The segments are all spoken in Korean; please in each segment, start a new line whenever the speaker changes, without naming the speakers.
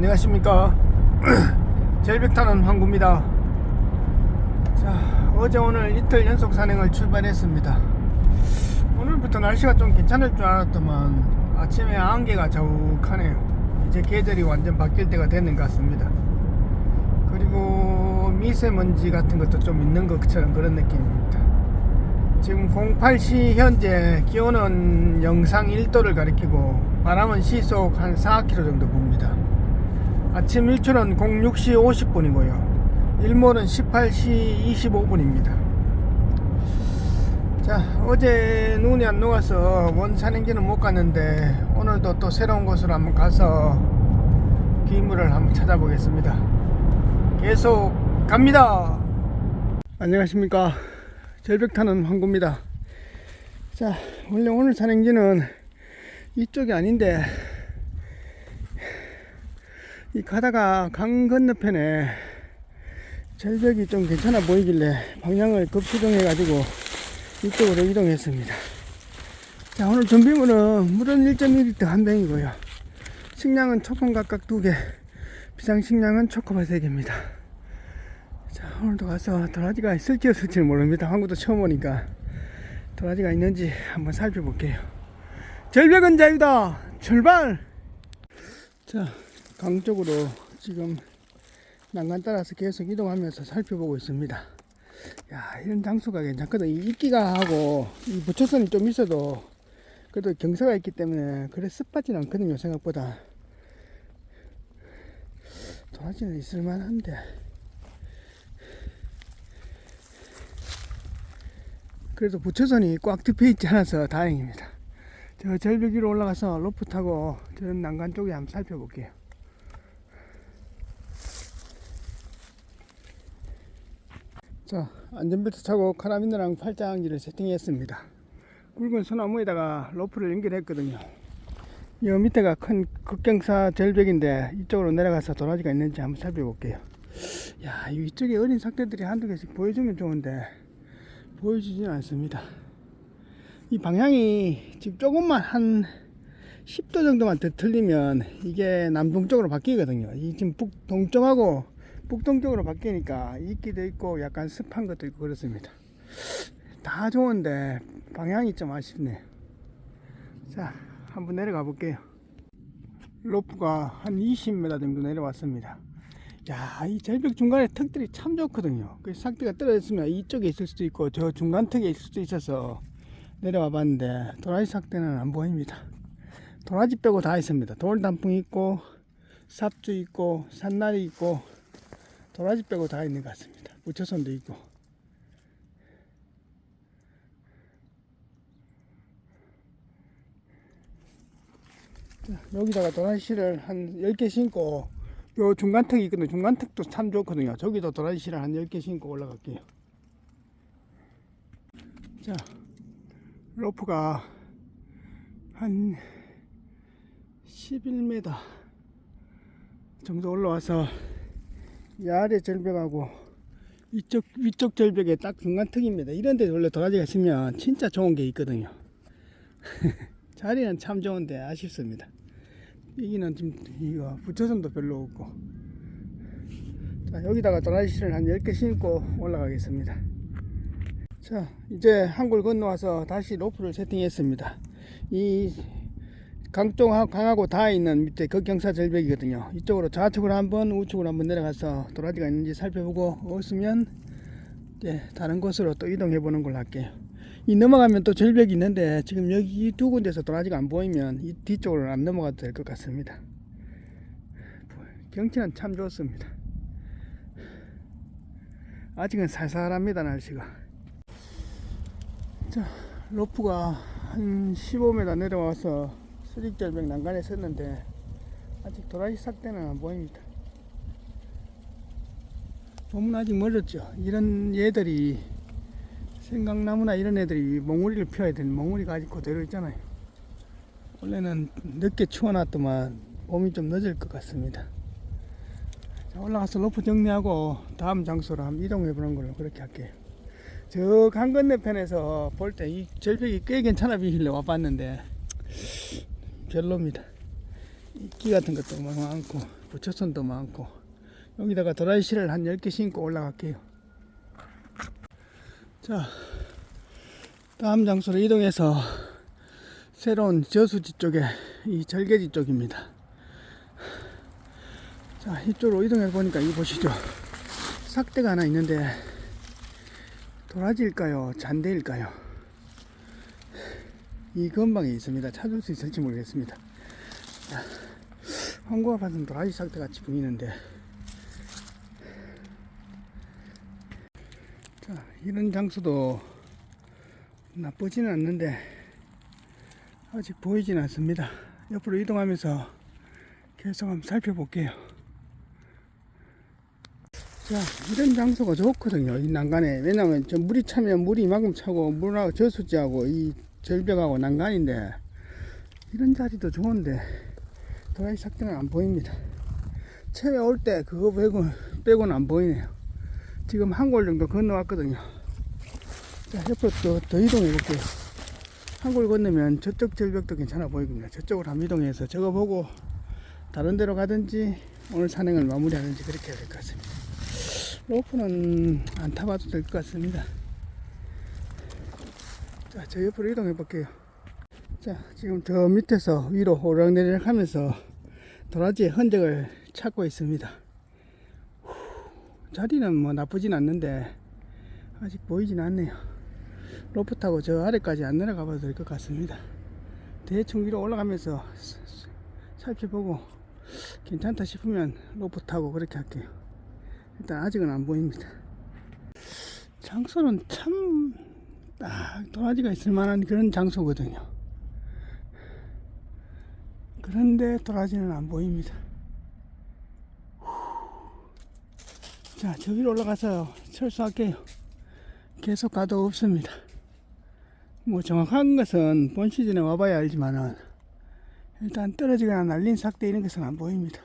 안녕하십니까. 절벽타는 황구입니다. 자, 어제 오늘 이틀 연속 산행을 출발했습니다. 오늘부터 날씨가 좀 괜찮을 줄 알았더만 아침에 안개가 자욱하네요. 이제 계절이 완전 바뀔 때가 되는 것 같습니다. 그리고 미세먼지 같은 것도 좀 있는 것처럼 그런 느낌입니다. 지금 08시 현재 기온은 영상 1도를 가리키고 바람은 시속 한 4km 정도 붑니다. 아침 일출은 06시 50분이고요 일몰은 18시 25분입니다 자, 어제 눈이 안 녹아서 원 산행지는 못 갔는데 오늘도 또 새로운 곳으로 한번 가서 기물을 한번 찾아보겠습니다. 계속 갑니다. 안녕하십니까. 절벽타는 황구입니다. 자, 원래 오늘 산행지는 이쪽이 아닌데 이 가다가 강 건너편에 절벽이 좀 괜찮아 보이길래 방향을 급수정해 가지고 이쪽으로 이동했습니다. 자, 오늘 준비물은 물은 1.2리터 한 병이고요 식량은 초콘 각각 2개, 비상식량은 초코바 3개입니다 자, 오늘도 가서 도라지가 있을지 없을지 모릅니다. 한국도 처음 오니까 도라지가 있는지 한번 살펴볼게요. 절벽은 자유다. 출발. 자, 강 쪽으로 지금 난간 따라서 계속 이동하면서 살펴보고 있습니다. 야, 이런 장소가 괜찮거든. 이 이끼가 하고 이 부초선이 좀 있어도 그래도 경사가 있기 때문에 그래 습하진 않거든요. 생각보다 도라지는 있을만한데 그래도 부초선이 꽉 덮여 있지 않아서 다행입니다. 저 절벽 위로 올라가서 로프 타고 저 난간 쪽에 한번 살펴볼게요. 자, 안전벨트 차고 카라비너랑 팔짱기를 세팅했습니다. 굵은 소나무에다가 로프를 연결했거든요. 이 밑에가 큰 극경사 절벽인데 이쪽으로 내려가서 도라지가 있는지 한번 살펴볼게요. 야, 이쪽에 어린 삭대들이 한두 개씩 보여주면 좋은데 보여주지는 않습니다. 이 방향이 지금 조금만 한 10도 정도만 더 틀리면 이게 남동쪽으로 바뀌거든요. 이 지금 북동쪽하고 북동쪽으로 바뀌니까 이끼도 있고 약간 습한 것도 있고 그렇습니다. 다 좋은데 방향이 좀 아쉽네요. 자, 한번 내려가 볼게요. 로프가 한 20m 정도 내려왔습니다. 야, 이 절벽 중간에 턱들이 참 좋거든요. 그 삭대가 떨어졌으면 이쪽에 있을 수도 있고 저 중간 턱에 있을 수도 있어서 내려와 봤는데 도라지 삭대는 안 보입니다. 도라지 빼고 다 있습니다. 돌단풍 있고 삽주 있고 산날이 있고 도라지 빼고 다 있는 것 같습니다. 부초선도 있고. 자, 여기다가 도라지 씨를 한 10개 심고 요 중간턱이 있거든요. 중간턱도 참 좋거든요. 저기도 도라지 씨를 한 10개 심고 올라갈게요. 자, 로프가 한 11m 정도 올라와서 이 아래 절벽하고 이쪽 위쪽 절벽에 딱 중간턱입니다. 이런 데 원래 도라지가 있으면 진짜 좋은 게 있거든요. 자리는 참 좋은데 아쉽습니다. 여기는 지금 이거 부초선도 별로 없고. 자, 여기다가 도라지씨를 한 10개 심고 올라가겠습니다. 자, 이제 한골 건너와서 다시 로프를 세팅했습니다. 이 강하고 닿아 있는 밑에 극경사 절벽이거든요. 이쪽으로 좌측으로 한번 우측으로 한번 내려가서 도라지가 있는지 살펴보고 없으면 이제 다른 곳으로 또 이동해 보는 걸로 할게요. 이 넘어가면 또 절벽이 있는데 지금 여기 이 두 군데서 도라지가 안 보이면 이 뒤쪽으로 안 넘어가도 될 것 같습니다. 경치는 참 좋습니다. 아직은 살살합니다. 날씨가. 자, 로프가 한 15m 내려와서 수직절벽 난간에 섰는데 아직 도라지 삭대는 안 보입니다. 봄은 아직 멀었죠. 이런 얘들이 생강나무나 이런 애들이 몽우리를 펴야 되는 몽우리가 아직 그대로 있잖아요. 원래는 늦게 추워놨더만 봄이 좀 늦을 것 같습니다. 자, 올라가서 로프 정리하고 다음 장소로 한번 이동해 보는 걸로 그렇게 할게요. 저 강 건너편에서 볼 때 이 절벽이 꽤 괜찮아 보이길래 와봤는데 별로입니다. 이끼 같은 것도 많고 부처선도 많고 여기다가 도라이씨를 한 10개 심고 올라갈게요. 자, 다음 장소로 이동해서 새로운 저수지 쪽에 이 절개지 쪽입니다. 자, 이쪽으로 이동해 보니까 이 보시죠. 삭대가 하나 있는데 도라지일까요? 잔대일까요? 이 근방에 있습니다. 찾을 수 있을지 모르겠습니다. 황구가 봐서는 도라지 삭대 같이 보이는데, 자, 이런 장소도 나쁘지는 않는데 아직 보이진 않습니다. 옆으로 이동하면서 계속 한번 살펴볼게요. 자, 이런 장소가 좋거든요. 이 난간에. 왜냐면 저 물이 차면 물이 이만큼 차고 물하고 저수지하고 이 절벽하고 난간인데 이런 자리도 좋은데 도라지 삭대는 안 보입니다. 처음에 올 때 그거 빼고는 안 보이네요. 지금 한 골 정도 건너왔거든요. 자, 옆으로 더 이동해 볼게요. 한 골 건너면 저쪽 절벽도 괜찮아 보이거든요. 저쪽으로 한번 이동해서 저거 보고 다른 데로 가든지 오늘 산행을 마무리하든지 그렇게 해야 될 것 같습니다. 로프는 안 타봐도 될 것 같습니다. 자, 저 옆으로 이동해 볼게요. 자, 지금 저 밑에서 위로 오르락내리락 하면서 도라지의 흔적을 찾고 있습니다. 자리는 뭐 나쁘진 않는데 아직 보이진 않네요. 로프 타고 저 아래까지 안 내려가 봐도 될 것 같습니다. 대충 위로 올라가면서 살펴보고 괜찮다 싶으면 로프 타고 그렇게 할게요. 일단 아직은 안 보입니다. 장소는 참 도라지가 있을 만한 그런 장소거든요. 그런데 도라지는 안 보입니다. 자, 저 위로 올라가서 철수할게요. 계속 가도 없습니다. 뭐 정확한 것은 본 시즌에 와봐야 알지만은 일단 떨어지거나 날린 삭대 이런 것은 안 보입니다.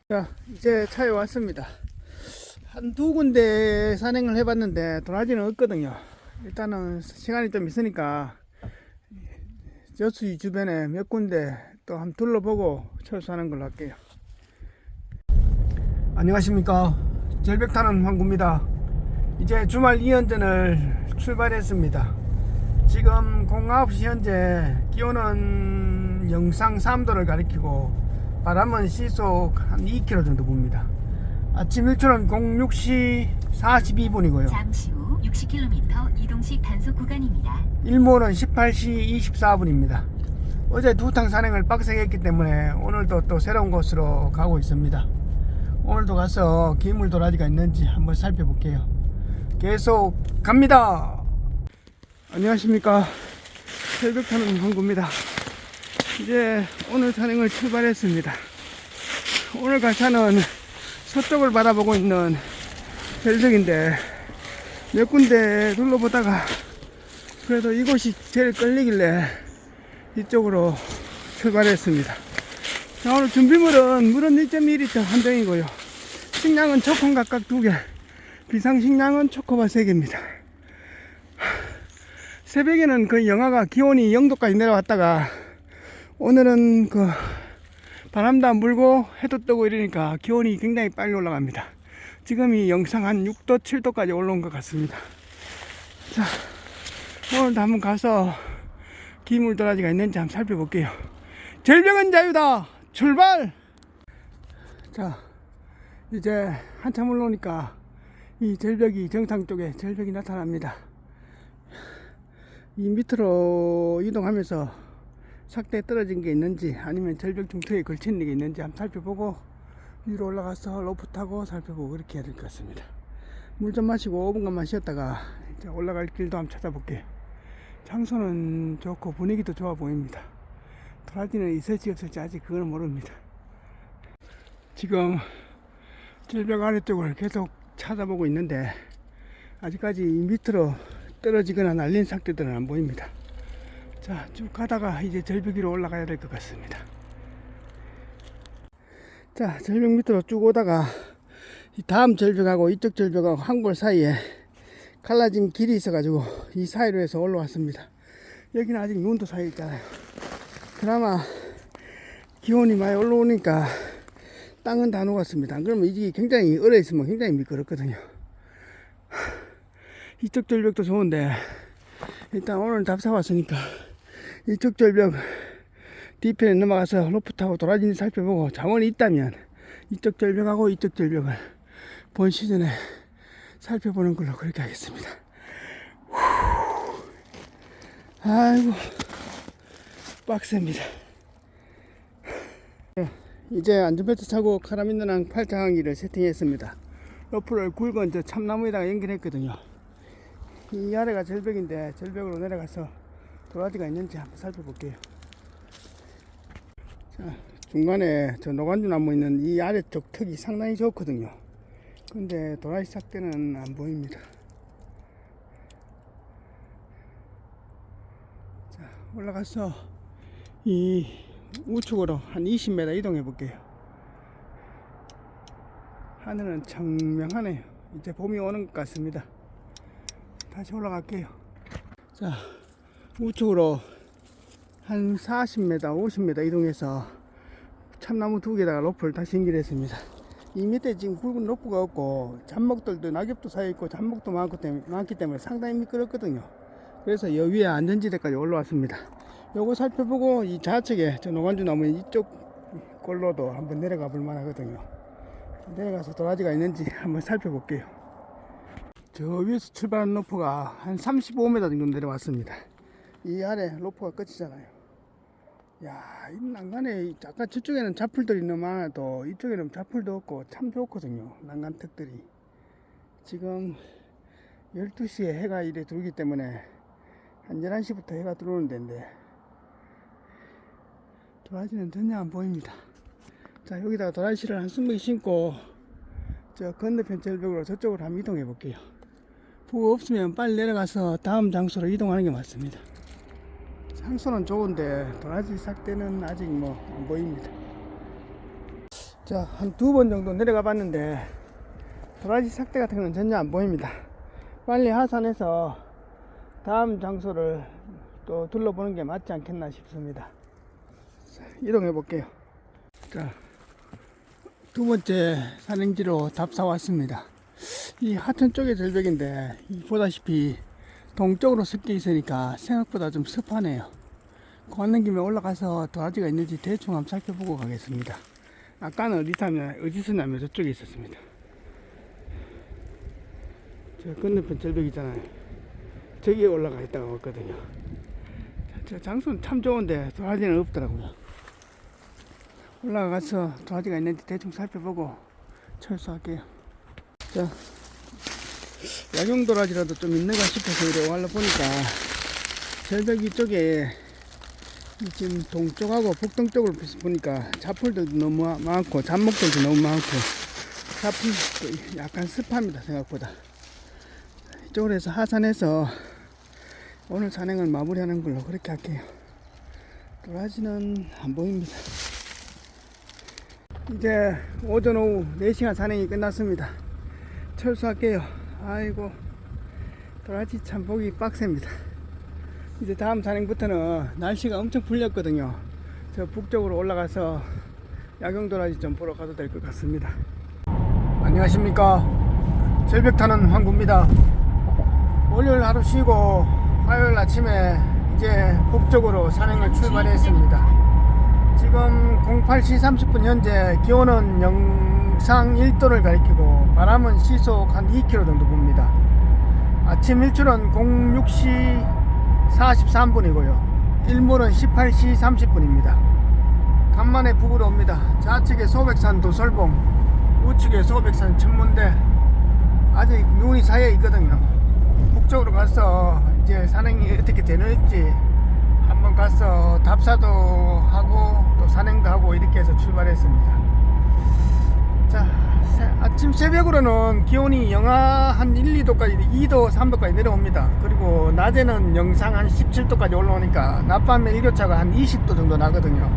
자, 이제 차에 왔습니다. 한두 군데 산행을 해봤는데 도라지는 없거든요. 일단은 시간이 좀 있으니까 저수지 주변에 몇 군데 또 한번 둘러보고 철수하는 걸로 할게요. 안녕하십니까, 절벽 타는 황구입니다. 이제 주말 2연전을 출발했습니다. 지금 09시 현재 기온은 영상 3도를 가리키고 바람은 시속 한 2km 정도 붑니다. 아침 일출은 06시 42분이고요
잠시 후 60km 이동식 단속 구간입니다.
일몰은 18시 24분입니다 어제 두탕 산행을 빡세게 했기 때문에 오늘도 또 새로운 곳으로 가고 있습니다. 오늘도 가서 기물 도라지가 있는지 한번 살펴볼게요. 계속 갑니다. 안녕하십니까, 절벽 타는 황구입니다. 이제 오늘 산행을 출발했습니다. 오늘 갈 산은 서쪽을 바라보고 있는 절벽인데 몇 군데 둘러보다가 그래도 이곳이 제일 끌리길래 이쪽으로 출발했습니다. 자, 오늘 준비물은 물은 1.2L 한 병이고요. 식량은 초콘 각각 2개, 비상식량은 초코바 3개입니다. 새벽에는 그 영하가 기온이 0도까지 내려왔다가 오늘은 그 바람도 안 불고 해도 뜨고 이러니까 기온이 굉장히 빨리 올라갑니다. 지금이 영상 한 6도 7도까지 올라온 것 같습니다. 자, 오늘도 한번 가서 기물 도라지가 있는지 한번 살펴볼게요. 절벽은 자유다, 출발! 자, 이제 한참 올라오니까 이 절벽이 정상 쪽에 절벽이 나타납니다. 이 밑으로 이동하면서 삭대에 떨어진 게 있는지 아니면 절벽 중턱에 걸친 게 있는지 한번 살펴보고 위로 올라가서 로프 타고 살펴보고 그렇게 해야 될 것 같습니다. 물 좀 마시고 5분간만 쉬었다가 이제 올라갈 길도 한번 찾아볼게요. 장소는 좋고 분위기도 좋아 보입니다. 도라지는 있을지 없을지 아직 그건 모릅니다. 지금 절벽 아래쪽을 계속 찾아보고 있는데 아직까지 밑으로 떨어지거나 날린 삭대들은 안 보입니다. 자, 쭉 가다가 이제 절벽 위로 올라가야 될 것 같습니다. 자, 절벽 밑으로 쭉 오다가 이 다음 절벽하고 이쪽 절벽하고 한 골 사이에 갈라진 길이 있어 가지고 이 사이로 해서 올라왔습니다. 여기는 아직 눈도 사이 있잖아요. 그나마 기온이 많이 올라오니까 땅은 다 녹았습니다. 안 그러면 이게 굉장히 얼어 있으면 굉장히 미끄럽거든요. 이쪽 절벽도 좋은데 일단 오늘 답사 왔으니까 이쪽 절벽 뒤편에 넘어가서 로프 타고 도라지니 살펴보고 자원이 있다면 이쪽 절벽하고 이쪽 절벽을 본 시즌에 살펴보는 걸로 그렇게 하겠습니다. 아이고 빡셉니다. 이제 안전벨트 차고 카라민더랑 팔짱하기를 세팅했습니다. 로프를 굵은 저 참나무에다가 연결했거든요. 이 아래가 절벽인데 절벽으로 내려가서 도라지가 있는지 한번 살펴볼게요. 자, 중간에 저 노간주 나무 있는 이 아래쪽 턱이 상당히 좋거든요. 근데 도라지 싹대는 안 보입니다. 자, 올라가서 이 우측으로 한 20m 이동해 볼게요. 하늘은 청명하네요. 이제 봄이 오는 것 같습니다. 다시 올라갈게요. 자, 우측으로 한 40m, 50m 이동해서 참나무 두 개다가 로프를 다시 연결했습니다. 이 밑에 지금 굵은 로프가 없고 잡목들도 낙엽도 쌓여있고 잡목도 많기 때문에 상당히 미끄럽거든요. 그래서 여 위에 안전지대까지 올라왔습니다. 요거 살펴보고 이 좌측에 저 노간주 나무 이쪽 골로도 한번 내려가 볼 만하거든요. 내려가서 도라지가 있는지 한번 살펴볼게요. 저 위에서 출발한 로프가 한 35m 정도 내려왔습니다. 이 아래 로프가 끝이잖아요. 야, 이 난간에 아까 저쪽에는 잡풀들이 너무 많아도 이쪽에는 잡풀도 없고 참 좋거든요. 난간턱들이. 지금 12시에 해가 이래 들어오기 때문에 한 11시부터 해가 들어오는 데인데 도라지는 전혀 안 보입니다. 자, 여기다가 도라지를 한 20개 심고 저 건너편 절벽으로 저쪽으로 한번 이동해 볼게요. 보고 없으면 빨리 내려가서 다음 장소로 이동하는 게 맞습니다. 장소는 좋은데 도라지 싹대는 아직 뭐 안 보입니다. 자, 한 2번 정도 내려가 봤는데 도라지 싹대 같은 건 전혀 안 보입니다. 빨리 하산해서 다음 장소를 또 둘러보는 게 맞지 않겠나 싶습니다. 자, 이동해 볼게요. 자, 두 번째 산행지로 답사 왔습니다. 이 하천 쪽의 절벽인데 보다시피 동쪽으로 섞여 있으니까 생각보다 좀 습하네요. 걷는 김에 올라가서 도라지가 있는지 대충 한번 살펴보고 가겠습니다. 아까는 어디서 나면 저쪽에 있었습니다. 저 건너편 절벽 있잖아요. 저기에 올라가 있다가 왔거든요. 저 장소는 참 좋은데 도라지는 없더라고요. 올라가서 도라지가 있는지 대충 살펴보고 철수할게요. 자, 약용도라지라도 좀 있는가 싶어서 이래 올라보니까 절벽 이쪽에 지금 동쪽하고 북동쪽으로 보니까 잡풀들도 너무 많고 잡목들도 너무 많고 잡풀도 약간 습합니다. 생각보다. 이쪽으로 해서 하산해서 오늘 산행을 마무리하는 걸로 그렇게 할게요. 도라지는 안 보입니다. 이제 오전 오후 4시간 산행이 끝났습니다. 철수할게요. 아이고, 도라지 참 보기 빡셉니다. 이제 다음 산행부터는 날씨가 엄청 풀렸거든요. 저 북쪽으로 올라가서 야경도라지 좀 보러 가도 될 것 같습니다. 안녕하십니까, 절벽 타는 황구입니다. 월요일 하루 쉬고 화요일 아침에 이제 북쪽으로 산행을 출발했습니다. 지금 08시 30분 현재 기온은 영상 1도를 가리키고 바람은 시속 한 2km 정도 붑니다. 아침 일출은 06시 43분이고요 일몰은 18시 30분입니다 간만에 북으로 옵니다. 좌측에 소백산 도설봉, 우측에 소백산 천문대. 아직 눈이 쌓여 있거든요. 북쪽으로 가서 이제 산행이 어떻게 되는지 한번 가서 답사도 하고 또 산행도 하고 이렇게 해서 출발했습니다. 자, 아침 새벽으로는 기온이 영하 한 1, 2도까지 2도 3도까지 내려옵니다. 그리고 낮에는 영상 한 17도까지 올라오니까 낮밤에 일교차가 한 20도 정도 나거든요.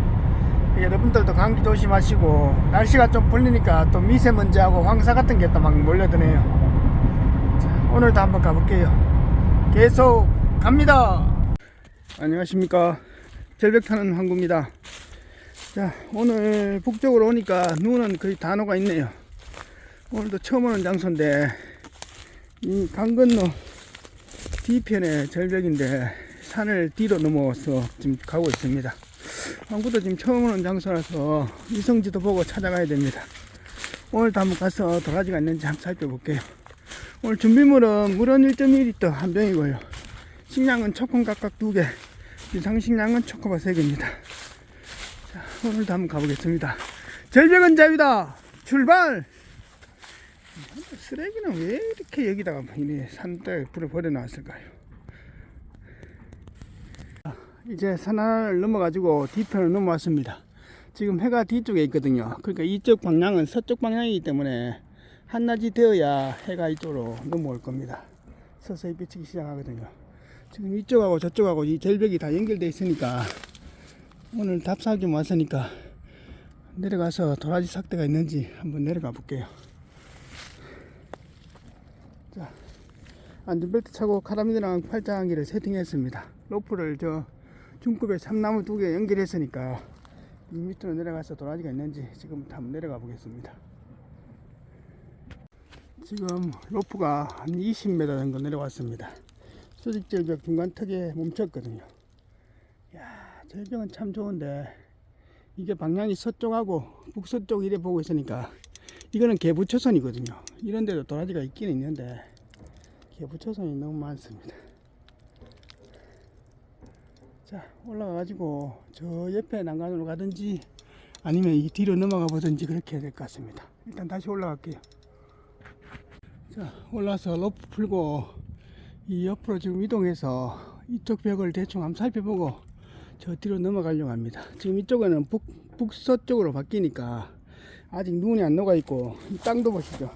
여러분들도 감기 조심하시고 날씨가 좀 풀리니까 또 미세먼지하고 황사 같은 게 또 막 몰려드네요. 자, 오늘도 한번 가볼게요. 계속 갑니다. 안녕하십니까, 절벽 타는 황구입니다. 자, 오늘 북쪽으로 오니까 눈은 거의 다 녹아 있네요. 오늘도 처음 오는 장소인데, 이 강 건너 뒤편에 절벽인데, 산을 뒤로 넘어서 지금 가고 있습니다. 아무것도 지금 처음 오는 장소라서 위성지도 보고 찾아가야 됩니다. 오늘도 한번 가서 도라지가 있는지 한번 살펴볼게요. 오늘 준비물은 물은 1.1L 한 병이고요. 식량은 초콘 각각 2개, 비상식량은 초코바 3개입니다. 자, 오늘도 한번 가보겠습니다. 절벽은 자유다! 출발! 쓰레기는 왜 이렇게 여기다가 산대에 불을 버려놨을까요? 이제 산하를 넘어가지고 뒤편을 넘어왔습니다. 지금 해가 뒤쪽에 있거든요. 그러니까 이쪽 방향은 서쪽 방향이기 때문에 한낮이 되어야 해가 이쪽으로 넘어올 겁니다. 서서히 비치기 시작하거든요. 지금 이쪽하고 저쪽하고 이 절벽이 다 연결되어 있으니까 오늘 답사 좀 왔으니까 내려가서 도라지 삭대가 있는지 한번 내려가 볼게요. 자, 안전벨트 차고 카라비너랑 팔짱기를 세팅했습니다. 로프를 저 중급에 참나무 2개 연결했으니까 이 밑으로 내려가서 도라지가 있는지 지금부터 한번 내려가 보겠습니다. 지금 로프가 한 20m 정도 내려왔습니다. 수직절벽 중간 턱에 멈췄거든요. 야, 절벽은 참 좋은데 이게 방향이 서쪽하고 북서쪽 이래 보고 있으니까 이거는 개부초선이거든요. 이런 데도 도라지가 있긴 있는데 개부초선이 너무 많습니다. 자, 올라가 가지고 저 옆에 난간으로 가든지 아니면 이 뒤로 넘어가 보든지 그렇게 해야 될 것 같습니다. 일단 다시 올라갈게요. 자, 올라서 로프 풀고 이 옆으로 지금 이동해서 이쪽 벽을 대충 한번 살펴보고 저 뒤로 넘어가려고 합니다. 지금 이쪽에는 북서쪽으로 바뀌니까 아직 눈이 안 녹아 있고 이 땅도 보시죠.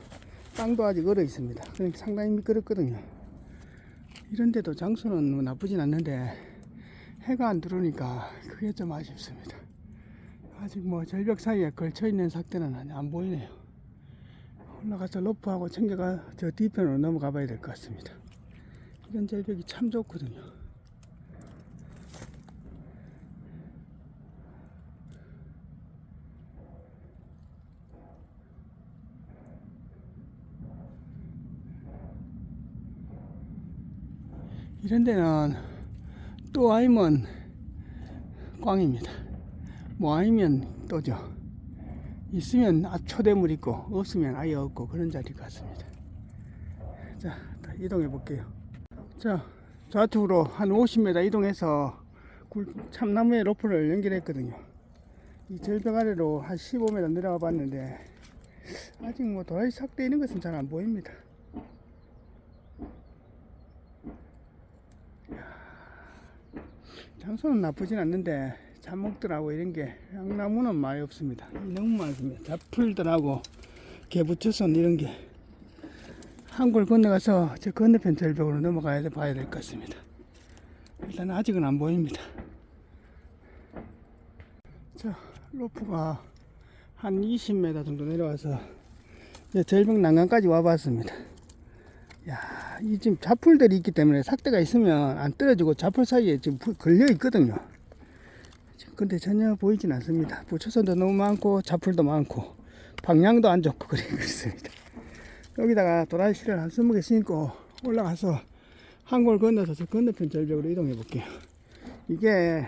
땅도 아직 얼어 있습니다. 그러니까 상당히 미끄럽거든요. 이런데도 장소는 뭐 나쁘진 않는데 해가 안 들어오니까 그게 좀 아쉽습니다. 아직 뭐 절벽 사이에 걸쳐 있는 삭대는 안 보이네요. 올라가서 로프하고 챙겨가 저 뒤편으로 넘어가 봐야 될 것 같습니다. 이런 절벽이 참 좋거든요. 이런 데는 또 아니면 꽝입니다. 뭐 아니면 또죠. 있으면 초대물 있고 없으면 아예 없고 그런 자리 같습니다. 자, 이동해 볼게요. 자, 좌측으로 한 50m 이동해서 참나무에 로프를 연결했거든요. 이 절벽 아래로 한 15m 내려가 봤는데 아직 뭐 도라지 삭대 있는 것은 잘 안 보입니다. 장소는 나쁘진 않는데 잡목들하고 이런 게 향나무는 많이 없습니다. 너무 많습니다. 잡풀들하고 개부초선 이런 게 한골 건너가서 저 건너편 절벽으로 넘어가야 봐야 될 것 같습니다. 일단 아직은 안 보입니다. 자, 로프가 한 20m 정도 내려와서 이제 절벽 난간까지 와봤습니다. 야, 이 지금 잡풀들이 있기 때문에 삭대가 있으면 안 떨어지고 잡풀 사이에 지금 걸려 있거든요. 근데 전혀 보이진 않습니다. 부초선도 너무 많고 잡풀도 많고 방향도 안 좋고 그렇습니다. 여기다가 도라지씨를 한 20개 신고 올라가서 한골 건너서 저 건너편 절벽으로 이동해 볼게요. 이게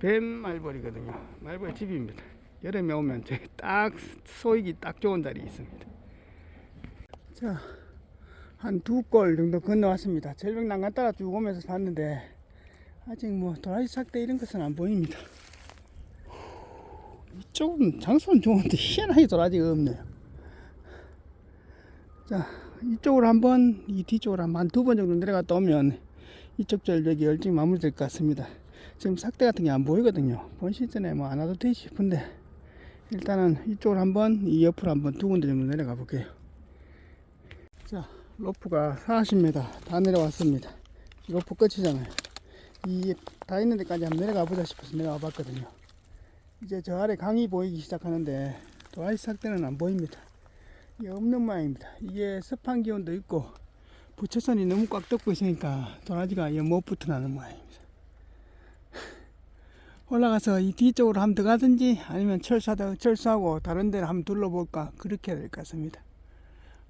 뱀 말벌이거든요. 말벌 집입니다. 여름에 오면 저기 딱 쏘이기 딱 좋은 자리 있습니다. 자, 한 2골 정도 건너왔습니다. 절벽 난간 따라 쭉 오면서 봤는데 아직 뭐 도라지 삭대 이런 것은 안 보입니다. 이쪽은 장소는 좋은데 희한하게 도라지가 없네요. 자, 이쪽으로 한번, 이 뒤쪽으로 한 2번 정도 내려갔다 오면 이쪽 절벽이 열심히 마무리될 것 같습니다. 지금 삭대 같은 게 안 보이거든요. 본 시즌에 뭐 안 와도 되지 싶은데 일단은 이쪽으로 한번, 이 옆으로 한번 2군데 정도 내려가 볼게요. 자, 로프가 40m 다 내려왔습니다. 로프 끝이잖아요. 이 다 있는 데까지 한번 내려가 보자 싶어서 내려와 봤거든요. 이제 저 아래 강이 보이기 시작하는데 도라지 삭대는 안 보입니다. 이게 없는 모양입니다. 이게 습한 기온도 있고 부초선이 너무 꽉 덮고 있으니까 도라지가 못 붙어나는 모양입니다. 올라가서 이 뒤쪽으로 한번 더 가든지 아니면 철수하고 다른 데를 한번 둘러볼까 그렇게 해야 될 것 같습니다.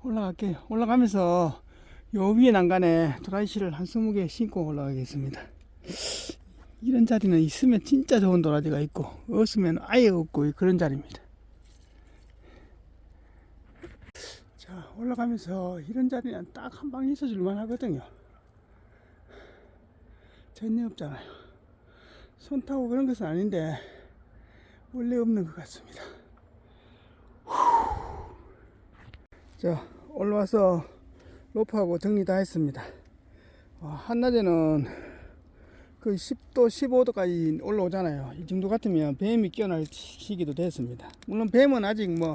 올라갈게요. 올라가면서 요 위에 난간에 도라지씨를 한 20개 신고 올라가겠습니다. 이런 자리는 있으면 진짜 좋은 도라지가 있고 없으면 아예 없고 그런 자리입니다. 자, 올라가면서 이런 자리는 딱 한 방 있어 줄만 하거든요. 전혀 없잖아요. 손 타고 그런 것은 아닌데 원래 없는 것 같습니다. 자, 올라와서 로프하고 정리 다 했습니다. 한낮에는 그 10도, 15도까지 올라오잖아요. 이 정도 같으면 뱀이 깨어날 시기도 됐습니다. 물론 뱀은 아직 뭐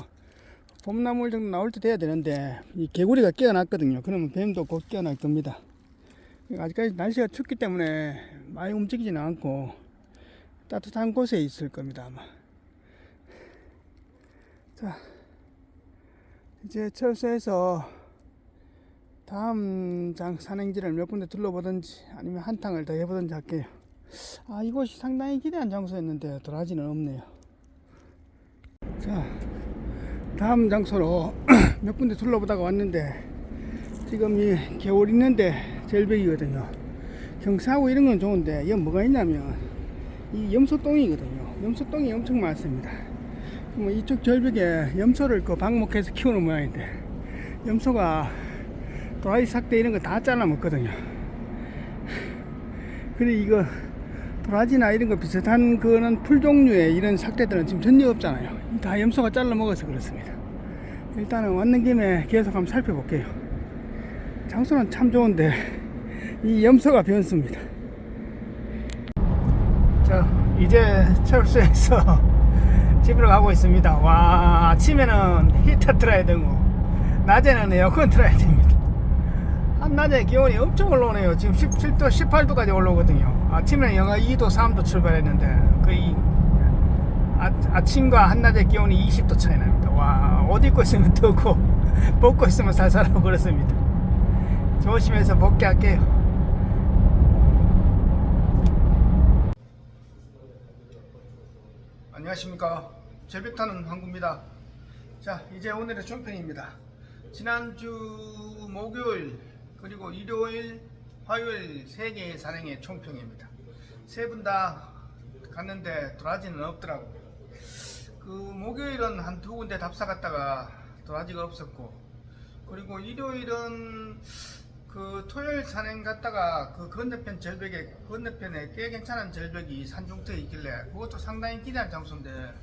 봄나물 정도 나올 때 돼야 되는데 이 개구리가 깨어났거든요. 그러면 뱀도 곧 깨어날 겁니다. 아직까지 날씨가 춥기 때문에 많이 움직이지는 않고 따뜻한 곳에 있을 겁니다, 아마. 자, 이제 철수해서 다음 산행지를 몇 군데 둘러보든지 아니면 한탕을 더 해보든지 할게요. 이곳이 상당히 기대한 장소였는데 도라지는 없네요. 자, 다음 장소로 몇 군데 둘러보다가 왔는데 지금 이 겨울 있는데 절벽이거든요. 경사하고 이런 건 좋은데 이건 뭐가 있냐면 이 염소똥이거든요. 염소똥이 엄청 많습니다. 이쪽 절벽에 염소를 방목해서 키우는 모양인데 염소가 도라지 삭대 이런 거 다 잘라 먹거든요. 그리고 이거 도라지나 이런 거 비슷한 그런 풀 종류의 이런 삭대들은 지금 전혀 없잖아요. 다 염소가 잘라 먹어서 그렇습니다. 일단은 왔는 김에 계속 한번 살펴볼게요. 장소는 참 좋은데 이 염소가 변수입니다. 자, 이제 철수해서 집으로 가고 있습니다. 와, 아침에는 히터 틀어야 되고 낮에는 에어컨 틀어야 됩니다. 한낮에 기온이 엄청 올라오네요. 지금 17도, 18도까지 올라오거든요. 아침에는 영하 2도, 3도 출발했는데 거의 아침과 한낮의 기온이 20도 차이 납니다. 와, 옷 입고 있으면 덥고 벗고 있으면 살살하고 그렇습니다. 조심해서 복귀할게요. 안녕하십니까. 절벽 타는 황구입니다. 자, 이제 오늘의 총평입니다. 지난주 목요일 그리고 일요일, 화요일 3개의 산행의 총평입니다. 세 분 다 갔는데 도라지는 없더라고요. 그 목요일은 한 2군데 답사 갔다가 도라지가 없었고, 그리고 일요일은 그 토요일 산행 갔다가 그 건너편 건너편에 꽤 괜찮은 절벽이 산중턱에 있길래 그것도 상당히 기대한 장소인데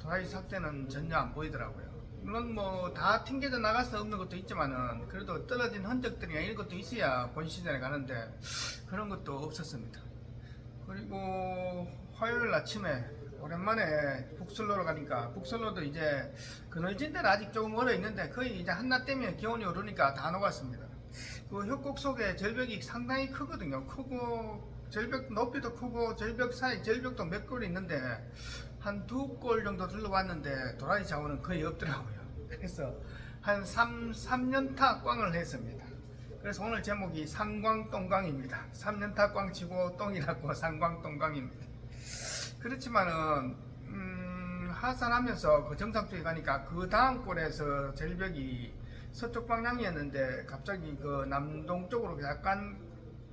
도라지 삭대는 전혀 안 보이더라고요. 물론 뭐 다 튕겨져 나가서 없는 것도 있지만은 그래도 떨어진 흔적들이나 이런 것도 있어야 본 시즌에 가는데 그런 것도 없었습니다. 그리고 화요일 아침에 오랜만에 북설로로 가니까 북설로도 이제 그늘진 데는 아직 조금 얼어 있는데 거의 이제 한낮 되면 기온이 오르니까 다 녹았습니다. 그 협곡 속에 절벽이 상당히 크거든요. 크고 절벽 높이도 크고 절벽 사이 절벽도 몇 골 있는데 한 2골 정도 둘러봤는데 도라지 자원은 거의 없더라고요. 그래서 한 3년타 꽝을 했습니다. 그래서 오늘 제목이 상광똥광입니다. 3년타 꽝 치고 똥이라고 상광똥광입니다. 그렇지만은 하산하면서 그 정상 쪽에 가니까 그 다음 골에서 절벽이 서쪽 방향이었는데 갑자기 그 남동 쪽으로 약간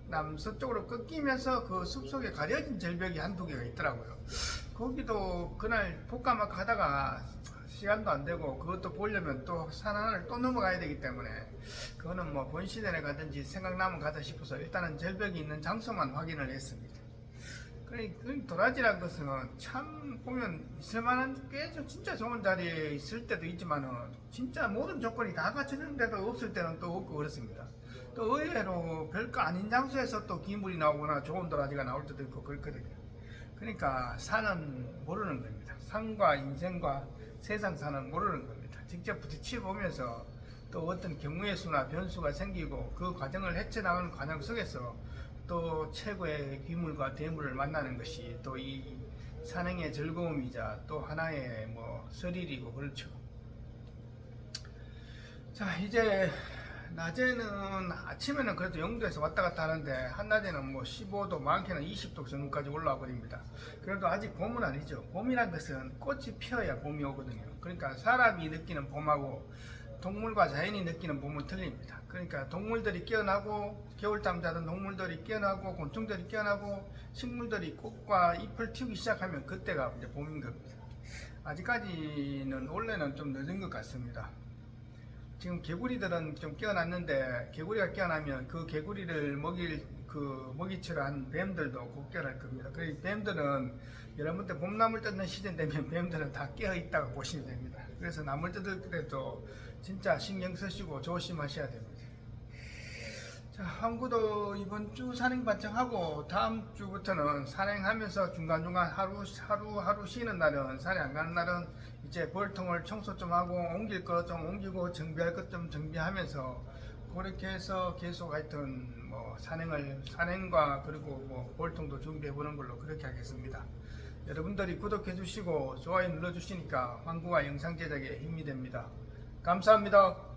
남서쪽으로 꺾이면서 그 숲속에 가려진 절벽이 한두 개가 있더라고요. 거기도 그날 볼까막 하다가 시간도 안 되고 그것도 보려면 또 산 하나를 또 넘어가야 되기 때문에 그거는 뭐 본 시즌에 가든지 생각나면 가자 싶어서 일단은 절벽이 있는 장소만 확인을 했습니다. 그 도라지란 것은 참 보면 있을만한 꽤 진짜 좋은 자리에 있을 때도 있지만은 진짜 모든 조건이 다 갖춰졌는데도 없을 때는 또 없고 그렇습니다. 또 의외로 별거 아닌 장소에서 또 기물이 나오거나 좋은 도라지가 나올 때도 있고 그렇거든요. 그러니까 산은 모르는 겁니다. 산과 인생과 세상 산은 모르는 겁니다. 직접 부딪혀보면서 또 어떤 경우의 수나 변수가 생기고 그 과정을 헤쳐나가는 과정 속에서 또 최고의 귀물과 대물을 만나는 것이 또 이 산행의 즐거움이자 또 하나의 뭐 스릴이고 그렇죠. 자, 이제 낮에는 아침에는 그래도 영도에서 왔다 갔다 하는데 한낮에는 뭐 15도 많게는 20도 정도까지 올라와 버립니다. 그래도 아직 봄은 아니죠. 봄이란 것은 꽃이 피어야 봄이 오거든요. 그러니까 사람이 느끼는 봄하고 동물과 자연이 느끼는 봄은 틀립니다. 그러니까 동물들이 깨어나고 겨울잠 자던 동물들이 깨어나고 곤충들이 깨어나고 식물들이 꽃과 잎을 틔우기 시작하면 그때가 이제 봄인 겁니다. 아직까지는 원래는 좀 늦은 것 같습니다. 지금 개구리들은 좀 깨어났는데 개구리가 깨어나면 그 개구리를 먹일 그 먹이치를 한 뱀들도 곧 깨어날 겁니다. 그래서 뱀들은 여러분들 봄나물 뜯는 시즌 되면 뱀들은 다 깨어 있다고 보시면 됩니다. 그래서 나물 뜯을 때도 진짜 신경 쓰시고 조심하셔야 됩니다. 자, 항구도 이번 주 산행 반짝하고 다음 주부터는 산행하면서 중간중간 하루 쉬는 날은 산행 안 가는 날은 이제 벌통을 청소 좀 하고 옮길 것 좀 옮기고 정비할 것 좀 정비하면서 그렇게 해서 계속 하여튼 뭐 산행과 그리고 뭐 벌통도 준비해 보는 걸로 그렇게 하겠습니다. 여러분들이 구독해 주시고 좋아요 눌러 주시니까 항구와 영상 제작에 힘이 됩니다. 감사합니다.